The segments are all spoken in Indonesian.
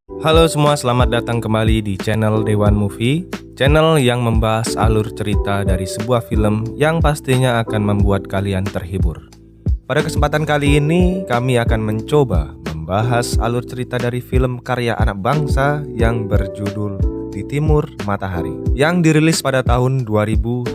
Halo semua, selamat datang kembali di channel Dewan Movie, channel yang membahas alur cerita dari sebuah film yang pastinya akan membuat kalian terhibur. Pada kesempatan kali ini, kami akan mencoba membahas alur cerita dari film karya anak bangsa yang berjudul Di Timur Matahari, yang dirilis pada tahun 2012.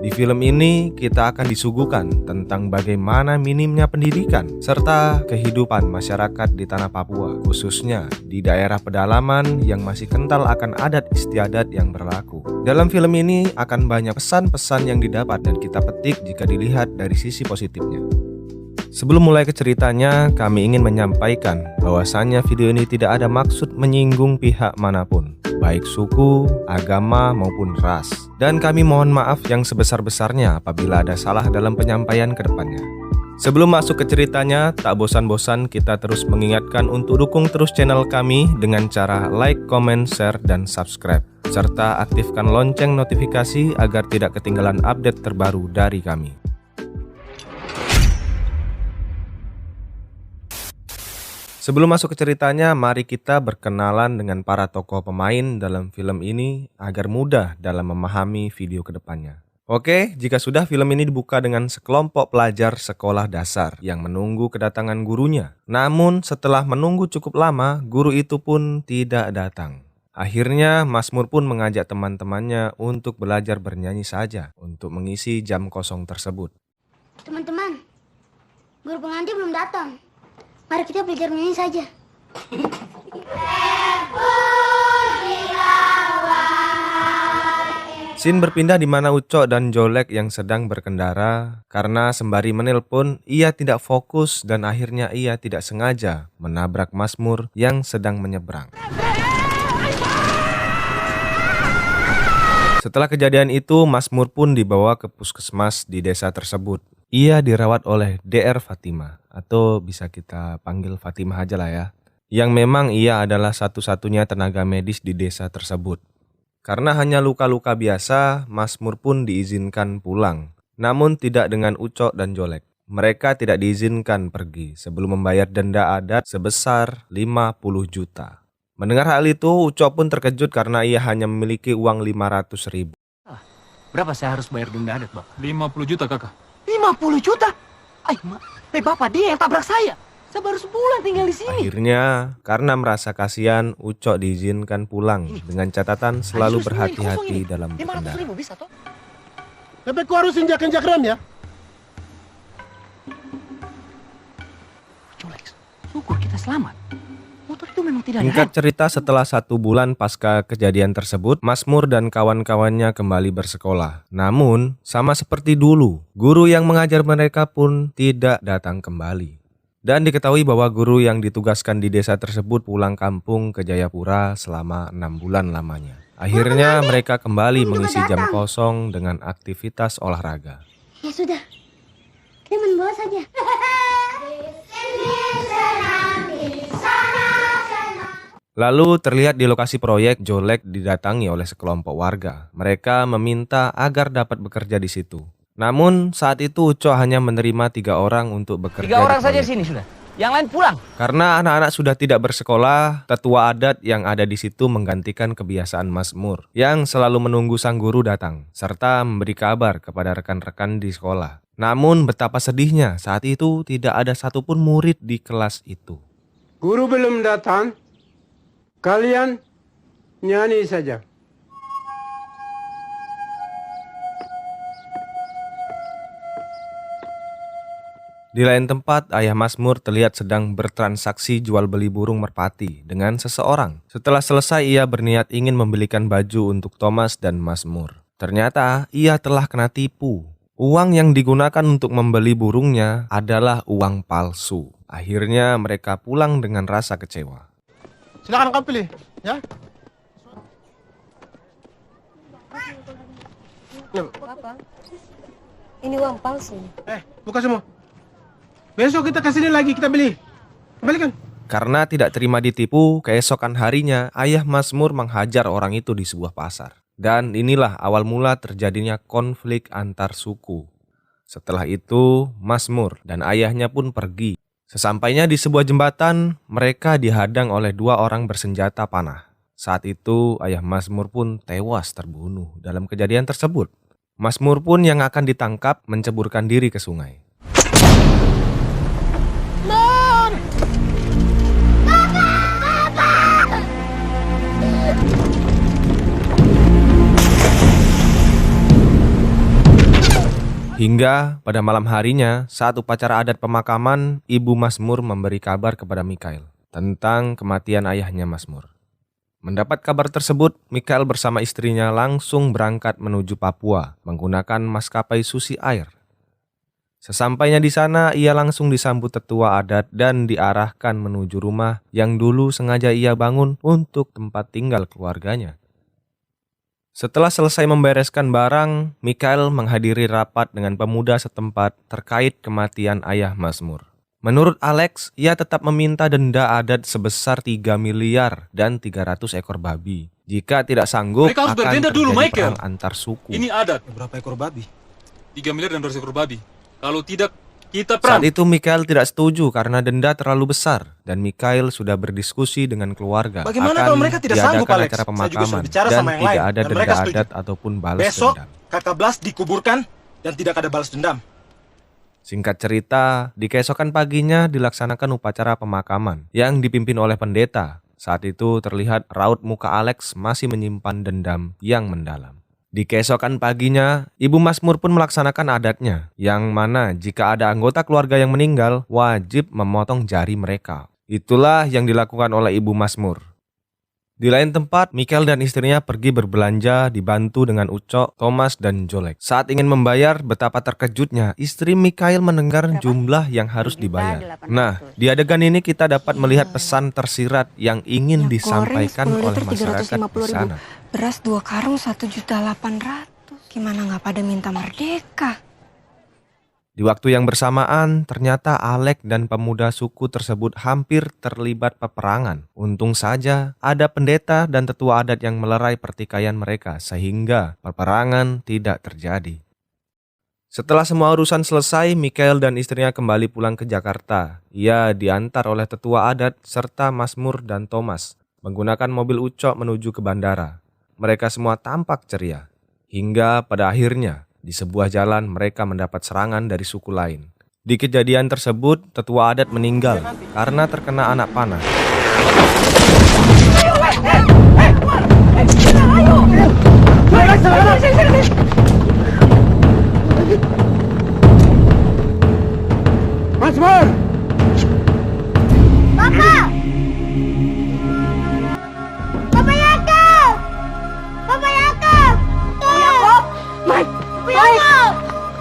Di film ini kita akan disuguhkan tentang bagaimana minimnya pendidikan serta kehidupan masyarakat di tanah Papua, khususnya di daerah pedalaman yang masih kental akan adat istiadat yang berlaku. Dalam film ini akan banyak pesan-pesan yang didapat dan kita petik jika dilihat dari sisi positifnya. Sebelum mulai ke ceritanya, kami ingin menyampaikan bahwasannya video ini tidak ada maksud menyinggung pihak manapun, baik suku, agama, maupun ras. Dan kami mohon maaf yang sebesar-besarnya apabila ada salah dalam penyampaian ke depannya. Sebelum masuk ke ceritanya, tak bosan-bosan kita terus mengingatkan untuk dukung terus channel kami dengan cara like, comment, share, dan subscribe. Serta aktifkan lonceng notifikasi agar tidak ketinggalan update terbaru dari kami. Sebelum masuk ke ceritanya, mari kita berkenalan dengan para tokoh pemain dalam film ini agar mudah dalam memahami video ke depannya. Oke, jika sudah, film ini dibuka dengan sekelompok pelajar sekolah dasar yang menunggu kedatangan gurunya. Namun setelah menunggu cukup lama, guru itu pun tidak datang. Akhirnya Mazmur pun mengajak teman-temannya untuk belajar bernyanyi saja untuk mengisi jam kosong tersebut. Teman-teman, guru pengantin belum datang. Mari kita belajar menyanyi saja. Scene berpindah di mana Ucok dan Jolek yang sedang berkendara. Karena sembari menelpon, ia tidak fokus dan akhirnya ia tidak sengaja menabrak Mazmur yang sedang menyeberang. Setelah kejadian itu, Mazmur pun dibawa ke puskesmas di desa tersebut. Ia dirawat oleh Dr. Fatimah, atau bisa kita panggil Fatimah aja lah ya, yang memang ia adalah satu-satunya tenaga medis di desa tersebut. Karena hanya luka-luka biasa, Mazmur pun diizinkan pulang, namun tidak dengan Ucok dan Jolek. Mereka tidak diizinkan pergi sebelum membayar denda adat sebesar 50 juta. Mendengar hal itu, Ucok pun terkejut karena ia hanya memiliki uang 500.000. Berapa saya harus bayar denda adat, Bapak? 50 juta, kakak. 50 juta? Bapak dia yang tabrak saya. Saya baru sebulan tinggal di sini. Akhirnya, karena merasa kasihan, Ucok diizinkan pulang dengan catatan selalu berhati-hati dalam berkendara. 500.000 bisa toh? Tapi ku harus injak-injak rem ya. Jolek, syukur kita selamat. Motor itu memang tidak ada. Singkat cerita, setelah 1 bulan pasca kejadian tersebut, Mazmur dan kawan-kawannya kembali bersekolah. Namun, sama seperti dulu, guru yang mengajar mereka pun tidak datang kembali. Dan diketahui bahwa guru yang ditugaskan di desa tersebut pulang kampung ke Jayapura selama 6 bulan lamanya. Akhirnya mereka kembali mengisi jam kosong dengan aktivitas olahraga. Ya sudah, kita main bola saja. Lalu terlihat di lokasi proyek, Jolek didatangi oleh sekelompok warga. Mereka meminta agar dapat bekerja di situ. Namun saat itu Ucok hanya menerima 3 orang untuk bekerja. 3 orang di saja proyek. sini sudah. Yang lain pulang. Karena anak-anak sudah tidak bersekolah, tetua adat yang ada di situ menggantikan kebiasaan Mazmur yang selalu menunggu sang guru datang serta memberi kabar kepada rekan-rekan di sekolah. Namun betapa sedihnya saat itu tidak ada satupun murid di kelas itu. Guru belum datang. Kalian nyanyi saja. Di lain tempat, ayah Mazmur terlihat sedang bertransaksi jual beli burung merpati dengan seseorang. Setelah selesai, ia berniat ingin membelikan baju untuk Thomas dan Mazmur. Ternyata ia telah kena tipu. Uang yang digunakan untuk membeli burungnya adalah uang palsu. Akhirnya mereka pulang dengan rasa kecewa. Silakan kau pilih, ya. Papa, ini uang palsu. Buka semua. Besok kita kesini lagi, kita beli. Kembalikan. Karena tidak terima ditipu, keesokan harinya ayah Mazmur menghajar orang itu di sebuah pasar. Dan inilah awal mula terjadinya konflik antar suku. Setelah itu, Mazmur dan ayahnya pun pergi. Sesampainya di sebuah jembatan, mereka dihadang oleh 2 orang bersenjata panah. Saat itu, ayah Mazmur pun tewas terbunuh dalam kejadian tersebut. Mazmur pun yang akan ditangkap menceburkan diri ke sungai. Hingga pada malam harinya, saat upacara adat pemakaman, ibu Mazmur memberi kabar kepada Mikhail tentang kematian ayahnya Mazmur. Mendapat kabar tersebut, Mikhail bersama istrinya langsung berangkat menuju Papua menggunakan maskapai Susi Air. Sesampainya di sana, ia langsung disambut tetua adat dan diarahkan menuju rumah yang dulu sengaja ia bangun untuk tempat tinggal keluarganya. Setelah selesai membereskan barang, Mikhail menghadiri rapat dengan pemuda setempat terkait kematian ayah Mazmur. Menurut Alex, ia tetap meminta denda adat sebesar 3 miliar dan 300 ekor babi. Jika tidak sanggup, Mereka harus akan berdenda terjadi dulu, Michael. perang antar suku. Ini adat. Berapa ekor babi? 3 miliar dan 200 ekor babi. Kalau tidak, kita perang. Saat itu Mikhail tidak setuju karena denda terlalu besar dan Mikhail sudah berdiskusi dengan keluarga. Bagaimana kalau mereka tidak sanggup, diadakan Alex? acara Saya juga pemakaman sudah bicara dan sama yang tidak lain, ada dan denda mereka setuju. adat ataupun balas Besok, dendam. kakak Blas dikuburkan dan tidak ada balas dendam. Singkat cerita, di keesokan paginya dilaksanakan upacara pemakaman yang dipimpin oleh pendeta. Saat itu terlihat raut muka Alex masih menyimpan dendam yang mendalam. Di keesokan paginya, ibu Mazmur pun melaksanakan adatnya, yang mana jika ada anggota keluarga yang meninggal, wajib memotong jari mereka. Itulah yang dilakukan oleh ibu Mazmur. Di lain tempat, Mikhail dan istrinya pergi berbelanja dibantu dengan Ucok, Thomas, dan Jolek. Saat ingin membayar, betapa terkejutnya istri Mikhail mendengar jumlah yang harus dibayar. Nah, di adegan ini kita dapat melihat pesan tersirat yang ingin disampaikan oleh masyarakat di sana. Beras 2 karung 1.800.000. Gimana nggak pada minta merdeka? Di waktu yang bersamaan, ternyata Alek dan pemuda suku tersebut hampir terlibat peperangan. Untung saja ada pendeta dan tetua adat yang melerai pertikaian mereka sehingga peperangan tidak terjadi. Setelah semua urusan selesai, Mikhail dan istrinya kembali pulang ke Jakarta. Ia diantar oleh tetua adat serta Mazmur dan Thomas menggunakan mobil Ucok menuju ke bandara. Mereka semua tampak ceria. Hingga pada akhirnya, di sebuah jalan mereka mendapat serangan dari suku lain. Di kejadian tersebut, tetua adat meninggal karena terkena anak panah. Mazmur! Bapak! Bapak Yakub! Bapak Yakub! Yakub! Bapak Yakub!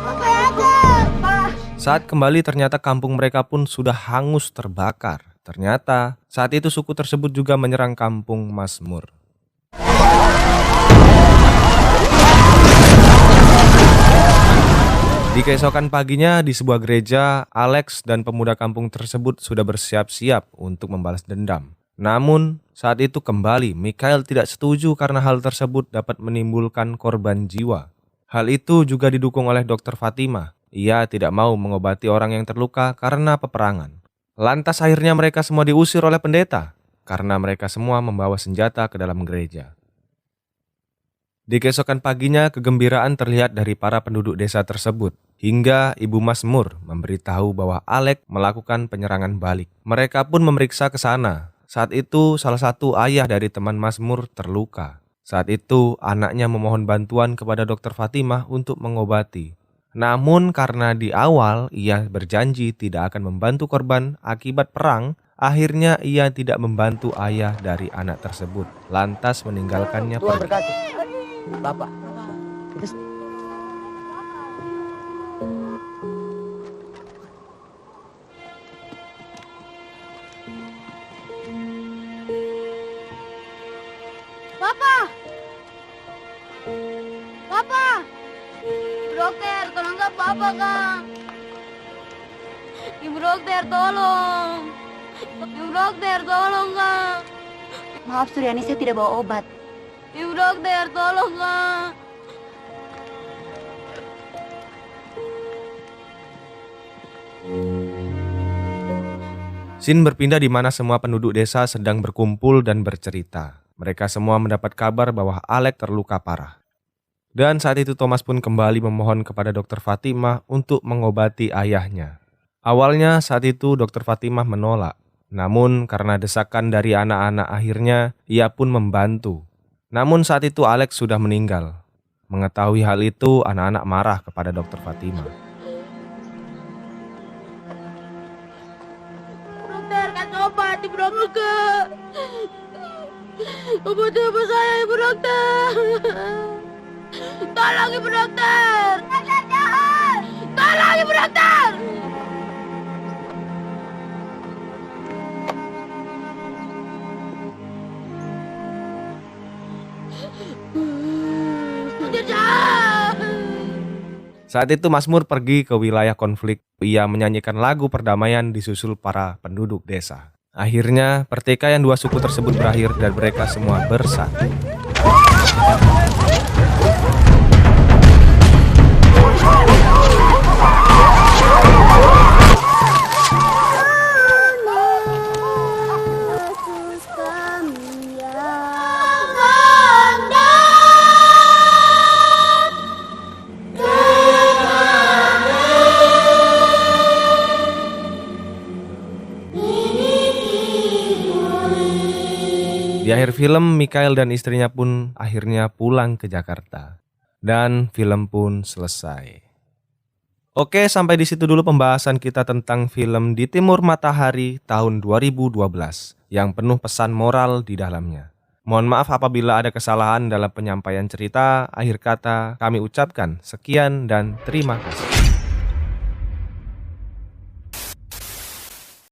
Bapak Yakub! Saat kembali ternyata kampung mereka pun sudah hangus terbakar. Ternyata saat itu suku tersebut juga menyerang kampung Mazmur. Di keesokan paginya di sebuah gereja, Alex dan pemuda kampung tersebut sudah bersiap-siap untuk membalas dendam. Namun saat itu kembali Mikhail tidak setuju karena hal tersebut dapat menimbulkan korban jiwa. Hal itu juga didukung oleh Dr. Fatimah. Ia tidak mau mengobati orang yang terluka karena peperangan. Lantas akhirnya mereka semua diusir oleh pendeta karena mereka semua membawa senjata ke dalam gereja. Di keesokan paginya kegembiraan terlihat dari para penduduk desa tersebut. Hingga ibu Mazmur memberitahu bahwa Alek melakukan penyerangan balik. Mereka pun memeriksa ke sana. Saat itu salah satu ayah dari teman Mazmur terluka. Saat itu anaknya memohon bantuan kepada Dr. Fatimah untuk mengobati. Namun karena di awal ia berjanji tidak akan membantu korban akibat perang, akhirnya ia tidak membantu ayah dari anak tersebut. Lantas meninggalkannya Tuhan pergi. berkati. Bapak. Bapak! Bapak! Dokter, tolong nggak Bapak, Kang. Ibu dokter, tolong. Ibu dokter, tolong, Kang. Maaf Suryani, saya tidak bawa obat. Ibu dokter, tolong, Kang. Scene berpindah di mana semua penduduk desa sedang berkumpul dan bercerita. Mereka semua mendapat kabar bahwa Alex terluka parah. Dan saat itu Thomas pun kembali memohon kepada Dr. Fatimah untuk mengobati ayahnya. Awalnya saat itu Dr. Fatimah menolak. Namun karena desakan dari anak-anak akhirnya ia pun membantu. Namun saat itu Alex sudah meninggal. Mengetahui hal itu anak-anak marah kepada Dr. Fatimah. Dokter, kasih obat, Ibu Dokter. Obat ibu saya, Ibu Dokter. Tolong, Ibu Dokter. Dokter, jahat. Tolong, Ibu Dokter. Dokter, jahat. Saat itu Mazmur pergi ke wilayah konflik. Ia menyanyikan lagu perdamaian disusul para penduduk desa. Akhirnya pertikaian dua suku tersebut berakhir dan mereka semua bersatu. Di akhir film, Mikael dan istrinya pun akhirnya pulang ke Jakarta. Dan film pun selesai. Oke, sampai di situ dulu pembahasan kita tentang film Di Timur Matahari tahun 2012 yang penuh pesan moral di dalamnya. Mohon maaf apabila ada kesalahan dalam penyampaian cerita. Akhir kata kami ucapkan sekian dan terima kasih.